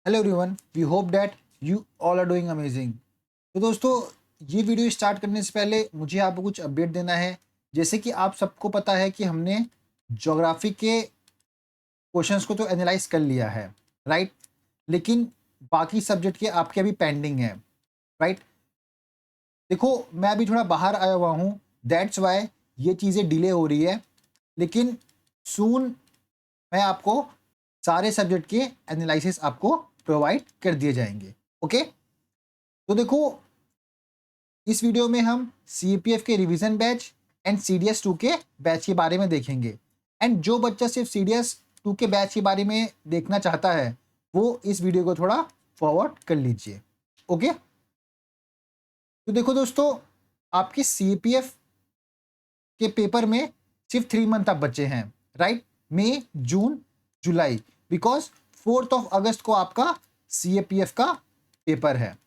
Hello everyone, we hope that you all are doing amazing. तो दोस्तों, ये video start करने से पहले मुझे आपको कुछ अपडेट देना है। जैसे कि आप सबको पता है कि हमने ज्योग्राफी के क्वेश्चंस को तो एनालाइज कर लिया है, राइट। लेकिन बाकी सब्जेक्ट के आपके अभी पेंडिंग है, राइट। देखो, मैं अभी थोड़ा बाहर आया हुआ हूँ, दैट्स वाई ये चीज़ें डिले हो रही है। लेकिन सून मैं आपको सारे सब्जेक्ट के एनालिसिस आपको प्रोवाइड कर दिए जाएंगे। ओके, तो देखो, इस वीडियो में हम सीपीएफ के रिवीजन बैच एंड सीडीएस 2 के बैच के बारे में देखेंगे। एंड जो बच्चा सिर्फ सीडीएस 2 के बैच के बारे में देखना चाहता है वो इस वीडियो को थोड़ा फॉरवर्ड कर लीजिए। ओके, तो देखो दोस्तों, आपकी सीपीएफ के पेपर में सिर्फ 3 मंथ आप बचे हैं, right. May, June, July, because 4 अगस्त को आपका सीएपीएफ का पेपर है।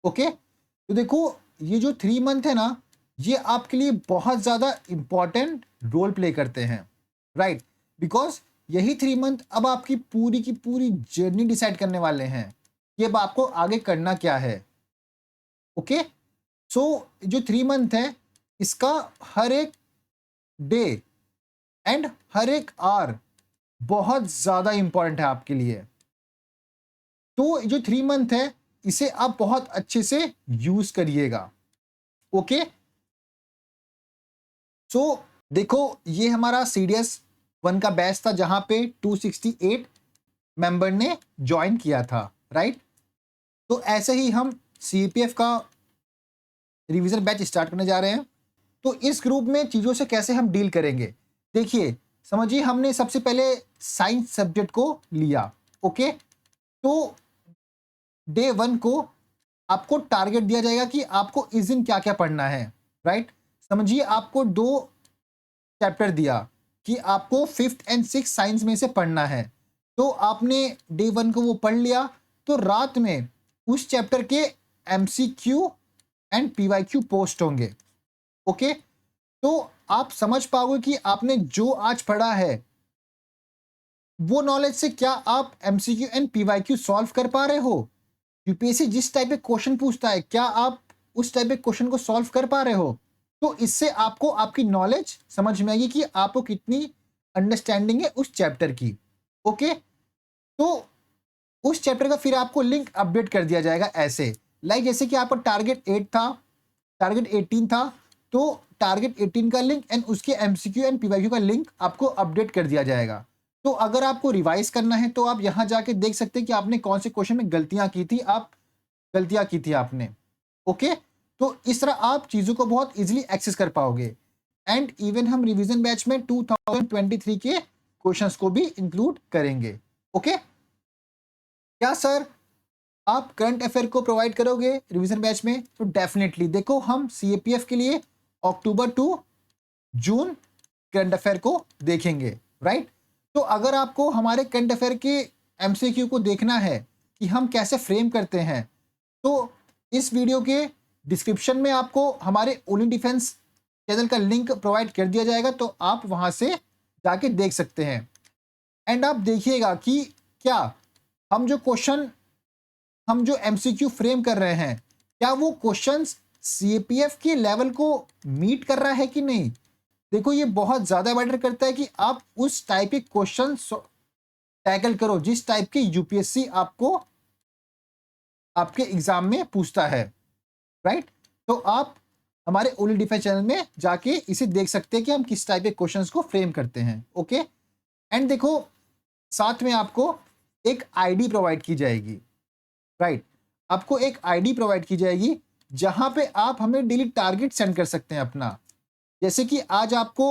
ओके, तो देखो, ये जो 3 मंथ है ना, ये आपके लिए बहुत ज़्यादा इंपॉर्टेंट रोल प्ले करते हैं, राइट। बिकॉज यही 3 मंथ अब आपकी पूरी की पूरी जर्नी डिसाइड करने वाले हैं कि अब आपको आगे करना क्या है। ओके, सो जो 3 मंथ है, इसका हर एक डे एंड हर एक आवर बहुत ज़्यादा इंपॉर्टेंट है आपके लिए। तो जो 3 मंथ है, इसे आप बहुत अच्छे से यूज करिएगा। ओके, सो देखो, ये हमारा सीडीएस 1 का बैच था जहां पे 268 मेंबर ने ज्वाइन किया था, राइट। तो ऐसे ही हम सीपीएफ का रिवीजन बैच स्टार्ट करने जा रहे हैं। तो इस ग्रुप में चीज़ों से कैसे हम डील करेंगे, देखिए, समझिए, हमने सबसे पहले साइंस सब्जेक्ट को लिया। ओके, तो डे 1 को आपको टारगेट दिया जाएगा कि आपको इस दिन क्या क्या पढ़ना है, राइट। समझिए, आपको 2 चैप्टर दिया कि आपको 5th एंड 6th साइंस में से पढ़ना है। तो आपने डे 1 को वो पढ़ लिया, तो रात में उस चैप्टर के एमसीक्यू एंड पीवाईक्यू पोस्ट होंगे। ओके, तो आप समझ पाओगे कि आपने जो आज पढ़ा है वो नॉलेज से क्या आप एमसीक्यू एंड पीवाईक्यू सॉल्व कर पा रहे हो। यूपीएससी जिस टाइप के क्वेश्चन पूछता है, क्या आप उस टाइप के क्वेश्चन को सॉल्व कर पा रहे हो। तो इससे आपको आपकी नॉलेज समझ में आएगी कि आपको कितनी अंडरस्टैंडिंग है उस चैप्टर की। ओके, तो उस चैप्टर का फिर आपको लिंक अपडेट कर दिया जाएगा ऐसे, लाइक जैसे कि आपका टारगेट 8 था, टारगेट 18 था, तो टारगेट 18 का लिंक एंड उसके एमसीक्यू एंड पीवाईक्यू का लिंक आपको अपडेट कर दिया जाएगा। तो अगर आपको रिवाइज करना है तो आप यहां जाके देख सकते हैं कि आपने कौन से क्वेश्चन में गलतियां की थी, आपने। ओके, तो इस तरह आप चीज़ों को बहुत इजीली एक्सेस कर पाओगे। एंड इवन हम रिवीजन बैच में 2023 के क्वेश्चंस को भी इंक्लूड करेंगे। ओके, क्या सर आप करंट अफेयर को प्रोवाइड करोगे रिवीजन बैच में? तो डेफिनेटली, देखो, हम सीएपीएफ के लिए अक्टूबर टू जून करंट अफेयर को देखेंगे, राइट। तो अगर आपको हमारे करंट अफेयर के एमसीक्यू को देखना है कि हम कैसे फ्रेम करते हैं, तो इस वीडियो के डिस्क्रिप्शन में आपको हमारे ओनली डिफेंस चैनल का लिंक प्रोवाइड कर दिया जाएगा, तो आप वहां से जाके देख सकते हैं। एंड आप देखिएगा कि क्या हम जो एमसीक्यू फ्रेम कर रहे हैं, क्या वो क्वेश्चंस सीपीएफ के लेवल को मीट कर रहा है कि नहीं। देखो, ये बहुत ज्यादा मैटर करता है कि आप उस टाइप के क्वेश्चन टैकल करो जिस टाइप के यूपीएससी आपको आपके एग्जाम में पूछता है, राइट। तो आप हमारे ओनली डिफेंस चैनल में जाके इसे देख सकते हैं कि हम किस टाइप के क्वेश्चंस को फ्रेम करते हैं। ओके, एंड देखो, साथ में आपको एक आईडी प्रोवाइड की जाएगी, राइट। आपको एक आईडी प्रोवाइड की जाएगी जहां पे आप हमें डेली टारगेट सेंड कर सकते हैं अपना। जैसे कि आज आपको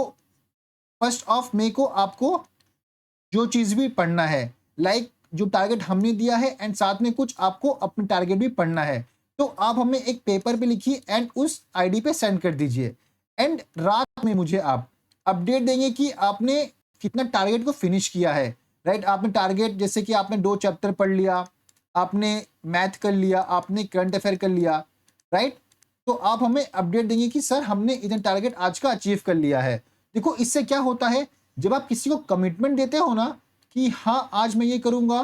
1 मई को आपको जो चीज़ भी पढ़ना है, लाइक जो टारगेट हमने दिया है, एंड साथ में कुछ आपको अपने टारगेट भी पढ़ना है, तो आप हमें एक पेपर पे लिखिए एंड उस आईडी पे सेंड कर दीजिए। एंड रात में मुझे आप अपडेट देंगे कि आपने कितना टारगेट को फिनिश किया है, राइट। आपने टारगेट, जैसे कि आपने 2 चैप्टर पढ़ लिया, आपने मैथ कर लिया, आपने करंट अफेयर कर लिया, राइट। तो आप हमें अपडेट देंगे कि सर हमने इतना टारगेट आज का अचीव कर लिया है। देखो, इससे क्या होता है, जब आप किसी को कमिटमेंट देते हो ना कि हाँ आज मैं ये करूंगा,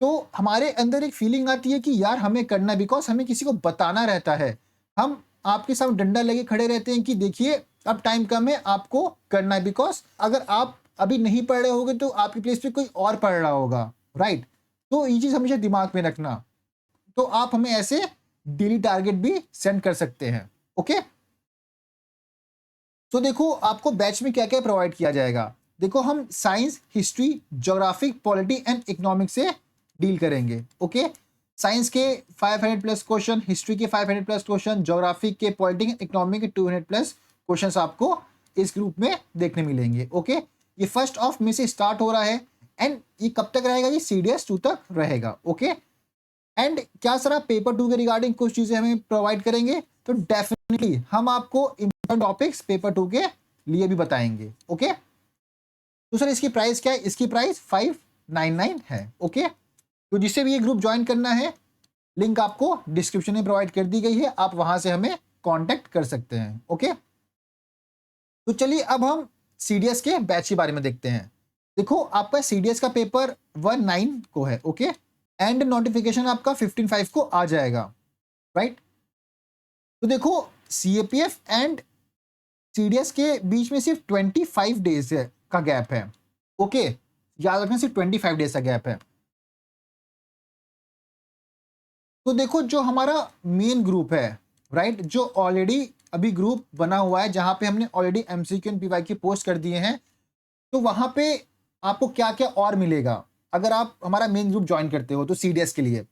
तो हमारे अंदर एक फीलिंग आती है कि यार हमें करना है, बिकॉज हमें किसी को बताना रहता है। हम आपके सामने डंडा लेके खड़े रहते हैं कि देखिए अब टाइम कम है, आपको करना है, बिकॉज अगर आप अभी नहीं पढ़ रहे होगे तो आपकी प्लेस पे कोई और पढ़ रहा होगा, राइट। तो ये चीज़ हमेशा दिमाग में रखना। तो आप हमें ऐसे डेली टारगेट भी सेंड कर सकते हैं, ओके। तो देखो आपको बैच में क्या क्या प्रोवाइड किया जाएगा। देखो हम science, history, geography, polity and economics से डील करेंगे, ओके। साइंस के 500 प्लस क्वेश्चन, हिस्ट्री के 500 प्लस क्वेश्चन, ज्योग्राफी के, पॉलिटी, इकोनॉमिक के 200 प्लस क्वेश्चंस आपको इस ग्रुप में देखने मिलेंगे, ओके। ये 1 मई से स्टार्ट हो रहा है एंड ये कब तक रहेगा, ये CDS 2 तक रहेगा, ओके। एंड क्या सर आप पेपर 2 के रिगार्डिंग कुछ चीजें हमें प्रोवाइड करेंगे, तो डेफिनेटली हम आपको इंपॉर्टेंट टॉपिक्स पेपर 2 के लिए भी बताएंगे, ओके। तो सर इसकी प्राइस क्या है, इसकी प्राइस 599 है, ओके। तो जिससे भी ये ग्रुप ज्वाइन करना है, लिंक आपको डिस्क्रिप्शन में प्रोवाइड कर दी गई है, आप वहां से हमें कांटेक्ट कर सकते हैं, ओके। तो चलिए अब हम CDS के बैच के बारे में देखते हैं। देखो आपका CDS का पेपर 19 को है, ओके, एंड नोटिफिकेशन आपका 15/5 को आ जाएगा, राइट। तो देखो CAPF एंड CDS के बीच में सिर्फ 25 डेज का गैप है, ओके। याद रखना सिर्फ 25 डेज का गैप है। तो देखो जो हमारा मेन ग्रुप है, राइट, जो ऑलरेडी अभी ग्रुप बना हुआ है, जहां पे हमने already MCQ and PYQ post कर दिए हैं, तो वहां पे आपको क्या क्या और मिलेगा अगर आप हमारा मेन ग्रुप ज्वाइन करते हो तो CDS के लिए।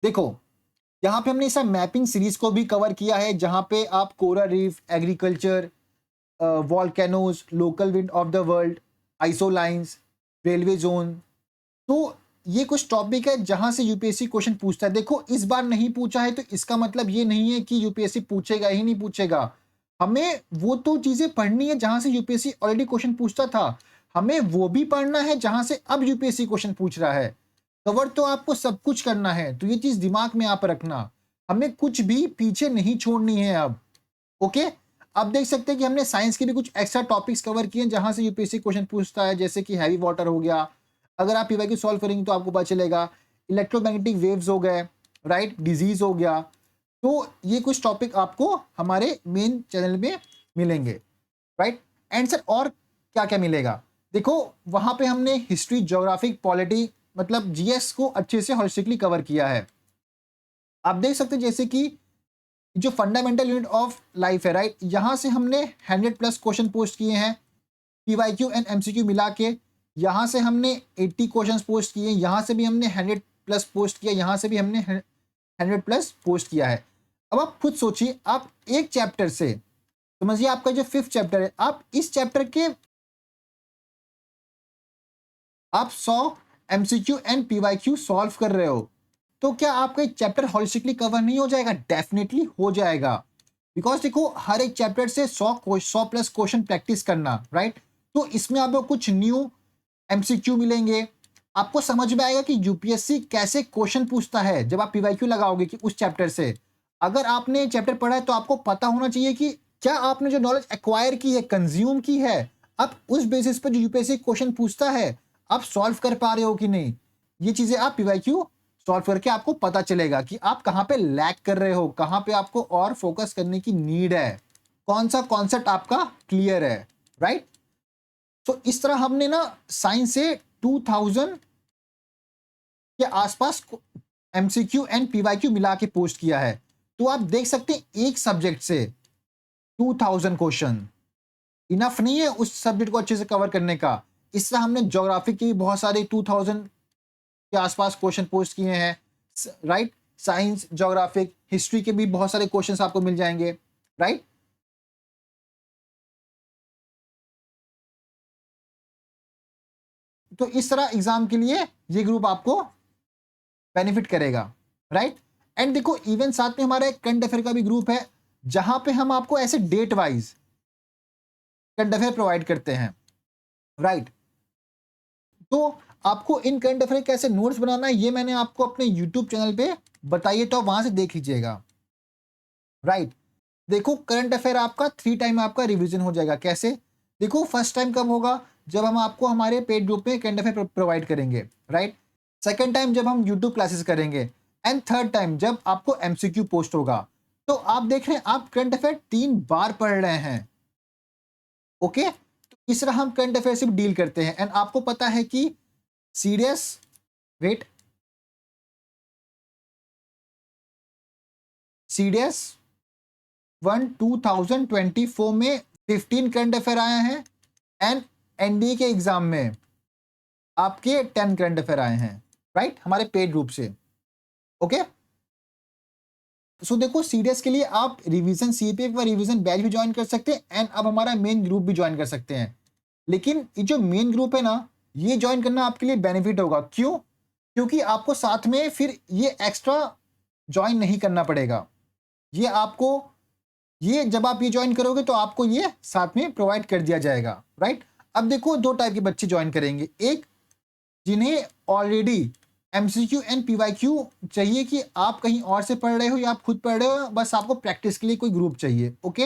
देखो यहाँ पे हमने इस मैपिंग सीरीज को भी कवर किया है, जहां पे आप coral reef, agriculture, volcanoes, local wind of the world, isolines, railway zone. तो ये कुछ टॉपिक है जहां से UPSC क्वेश्चन पूछता है। देखो इस बार नहीं पूछा है तो इसका मतलब ये नहीं है कि UPSC पूछेगा ही नहीं पूछेगा। हमें वो तो चीजें पढ़नी है जहां से UPSC ऑलरेडी क्वेश्चन पूछता था, हमें वो भी पढ़ना है जहां से अब UPSC क्वेश्चन पूछ रहा है। कवर तो आपको सब कुछ करना है, तो ये चीज दिमाग में आप रखना, हमें कुछ भी पीछे नहीं छोड़नी है अब, ओके। आप देख सकते हैं कि हमने साइंस के भी कुछ एक्स्ट्रा टॉपिक्स कवर किए जहां से UPSC क्वेश्चन पूछता है, जैसे कि हैवी वाटर हो गया, अगर आप PYQ सॉल्व करेंगे तो आपको पता चलेगा, इलेक्ट्रोमैग्नेटिक वेव्स हो गए, राइट, डिजीज हो गया। तो ये कुछ टॉपिक आपको हमारे मेन चैनल में मिलेंगे, राइट। एंड सर और क्या क्या मिलेगा, देखो वहां पे हमने हिस्ट्री, ज्योग्राफी, पॉलिटी, मतलब GS को अच्छे से होलिस्टिकली कवर किया है। आप देख सकते हैं जैसे कि जो फंडामेंटल यूनिट ऑफ लाइफ है, राइट, यहां से हमने 100 प्लस क्वेश्चन पोस्ट किए हैं, PYQ एंड MCQ मिला के। यहां से हमने 80 क्वेश्चंस पोस्ट किए, यहां से भी हमने 100 प्लस पोस्ट किया, यहां से भी हमने 100 प्लस पोस्ट किया है। अब आप खुद सोचिए, आप एक चैप्टर से, समझिए आपका जो 5th चैप्टर है, आप इस चैप्टर के आप 100 MCQ एंड PYQ सॉल्व कर रहे हो, तो क्या आपका एक चैप्टर होलिस्टिकली कवर नहीं हो जाएगा? डेफिनेटली हो जाएगा, बिकॉज देखो हर एक चैप्टर से 100 प्लस क्वेश्चन प्रैक्टिस करना, राइट। तो इसमें आपको कुछ न्यू MCQ मिलेंगे, आपको समझ में आएगा कि UPSC कैसे क्वेश्चन पूछता है जब आप PYQ लगाओगे कि उस चैप्टर से। अगर आपने चैप्टर पढ़ा है तो आपको पता होना चाहिए कि क्या आपने जो नॉलेज एक्वायर की है, कंज्यूम की है, अब उस बेसिस पर जो UPSC क्वेश्चन पूछता है आप सॉल्व कर पा रहे हो कि नहीं। ये चीजें आप PYQ सॉल्व करके आपको पता चलेगा कि आप कहां पे लैग कर रहे हो, कहां पे आपको और फोकस करने की नीड है, कौन सा कॉन्सेप्ट आपका क्लियर है, राइट। तो इस तरह हमने ना साइंस से 2000 के आसपास MCQ एंड PYQ मिला के पोस्ट किया है। तो आप देख सकते हैं एक सब्जेक्ट से 2000 क्वेश्चन इनफ नहीं है उस सब्जेक्ट को अच्छे से कवर करने का। इस तरह हमने ज्योग्राफी के भी बहुत सारे 2000 के आसपास क्वेश्चन पोस्ट किए हैं, राइट। साइंस, ज्योग्राफिक, हिस्ट्री के भी बहुत सारे क्वेश्चंस आपको मिल जाएंगे, राइट। तो इस तरह एग्जाम के लिए ये ग्रुप आपको बेनिफिट करेगा, राइट। एंड देखो इवन साथ में हमारा एक करंट अफेयर का भी ग्रुप है, जहां पे हम आपको ऐसे date wise current affair provide करते हैं, राइट। तो आपको इन करंट अफेयर कैसे नोट्स बनाना है ये मैंने आपको अपने YouTube चैनल पे बताइए, तो आप वहां से देख लीजिएगा, राइट। देखो करंट अफेयर आपका 3 टाइम आपका रिवीजन हो जाएगा। कैसे? देखो फर्स्ट टाइम कब होगा, जब हम आपको हमारे पेड ग्रुप में करंट अफेयर प्रोवाइड करेंगे, राइट। सेकेंड टाइम जब हम यूट्यूब क्लासेस करेंगे, एंड थर्ड टाइम जब आपको एमसीक्यू पोस्ट होगा। तो आप देख रहे हैं आप करंट अफेयर 3 बार पढ़ रहे हैं। ओके, तो इस तरह हम करंट अफेयर से भी डील करते हैं। एंड आपको पता है कि सीडीएस वेट सीडीएस 2024 में 15 करंट अफेयर आए हैं, एंड एनडीए के एग्जाम में आपके 10 करंट अफेयर आए हैं, राइट, हमारे पेड ग्रुप से। ओके, सो देखो सीडीएस के लिए आप रिवीजन सीपीएफ व रिवीजन बैच भी ज्वाइन कर सकते हैं, एंड अब हमारा मेन ग्रुप भी ज्वाइन कर सकते हैं। लेकिन ये जो मेन ग्रुप है ना, ये ज्वाइन करना आपके लिए बेनिफिट होगा। क्यों? क्योंकि आपको साथ में फिर ये एक्स्ट्रा ज्वाइन नहीं करना पड़ेगा। ये आपको, ये जब आप ये ज्वाइन करोगे तो आपको ये साथ में प्रोवाइड कर दिया जाएगा, राइट। अब देखो 2 टाइप के बच्चे ज्वाइन करेंगे। एक, जिन्हें ऑलरेडी एमसीक्यू एंड पीवाईक्यू चाहिए कि आप कहीं और से पढ़ रहे हो या आप खुद पढ़ रहे हो, बस आपको प्रैक्टिस के लिए कोई ग्रुप चाहिए। ओके,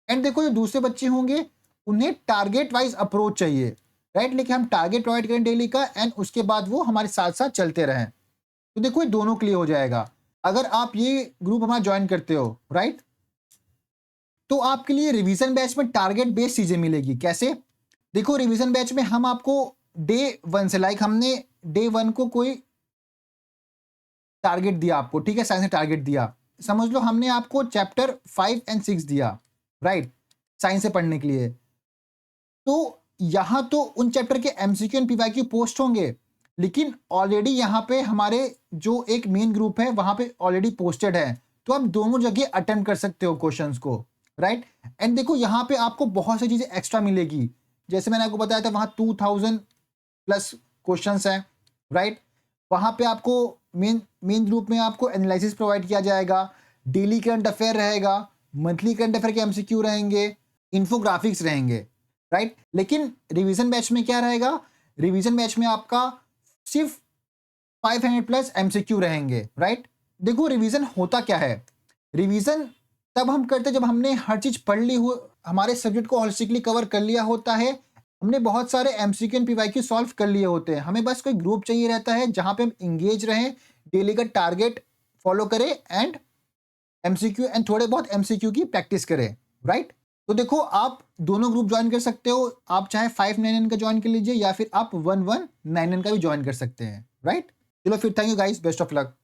एंड देखो जो दूसरे बच्चे होंगे उन्हें टारगेट वाइज अप्रोच चाहिए, राइट। लेकिन हम टारगेट प्रोवाइड करें डेली का, एंड उसके बाद वो हमारे साथ साथ चलते रहें। तो देखो ये दोनों के लिए हो जाएगा। अगर आप ये ग्रुप हमारा ज्वाइन करते हो, राइट, तो आपके लिए रिवीजन बैच में टारगेट बेस्ड चीजें मिलेगी। कैसे? देखो रिवीजन बैच में हम आपको डे 1 से, लाइक हमने डे 1 को कोई टारगेट दिया आपको, ठीक है, साइंस ने टारगेट दिया, समझ लो हमने आपको चैप्टर 5 एंड 6 दिया, राइट, साइंस से पढ़ने के लिए। तो यहां तो उन चैप्टर के एमसीक्यू एंड पीवाईक्यू पोस्ट होंगे, लेकिन ऑलरेडी यहां पे हमारे जो एक मेन ग्रुप है वहां पे ऑलरेडी पोस्टेड है। तो आप दोनों जगह अटेम्प्ट कर सकते हो क्वेश्चंस को, राइट। एंड देखो यहाँ पे आपको बहुत सी चीजें एक्स्ट्रा मिलेगी। जैसे मैंने आपको बताया था वहां 2000 प्लस क्वेश्चंस हैं, राइट। वहां पे आपको मेन ग्रुप में आपको एनालिसिस प्रोवाइड किया जाएगा, डेली करंट अफेयर रहेगा, मंथली करंट अफेयर के एमसीक्यू रहेंगे, इन्फोग्राफिक्स रहेंगे, राइट। लेकिन रिवीजन बैच में क्या रहेगा? रिवीजन बैच में आपका सिर्फ 500 प्लस एमसीक्यू रहेंगे, राइट। देखो रिवीजन होता क्या है, रिवीजन तब हम करते जब हमने हर चीज पढ़ ली हो, हमारे सब्जेक्ट को होलिस्टिकली कवर कर लिया होता है, हमने बहुत सारे एमसीक्यू एंड पीवाईक्यू सॉल्व कर लिए होते हैं, हमें बस कोई ग्रुप चाहिए रहता है जहां पे हम इंगेज रहें, डेली का टारगेट फॉलो करें, एंड एमसीक्यू एंड थोड़े बहुत एमसीक्यू की प्रैक्टिस करें, राइट। तो देखो आप दोनों ग्रुप ज्वाइन कर सकते हो, आप चाहे 599 का ज्वाइन कर लीजिए या फिर आप 1199 का भी ज्वाइन कर सकते हैं, राइट। चलो फिर, thank you guys, best of luck.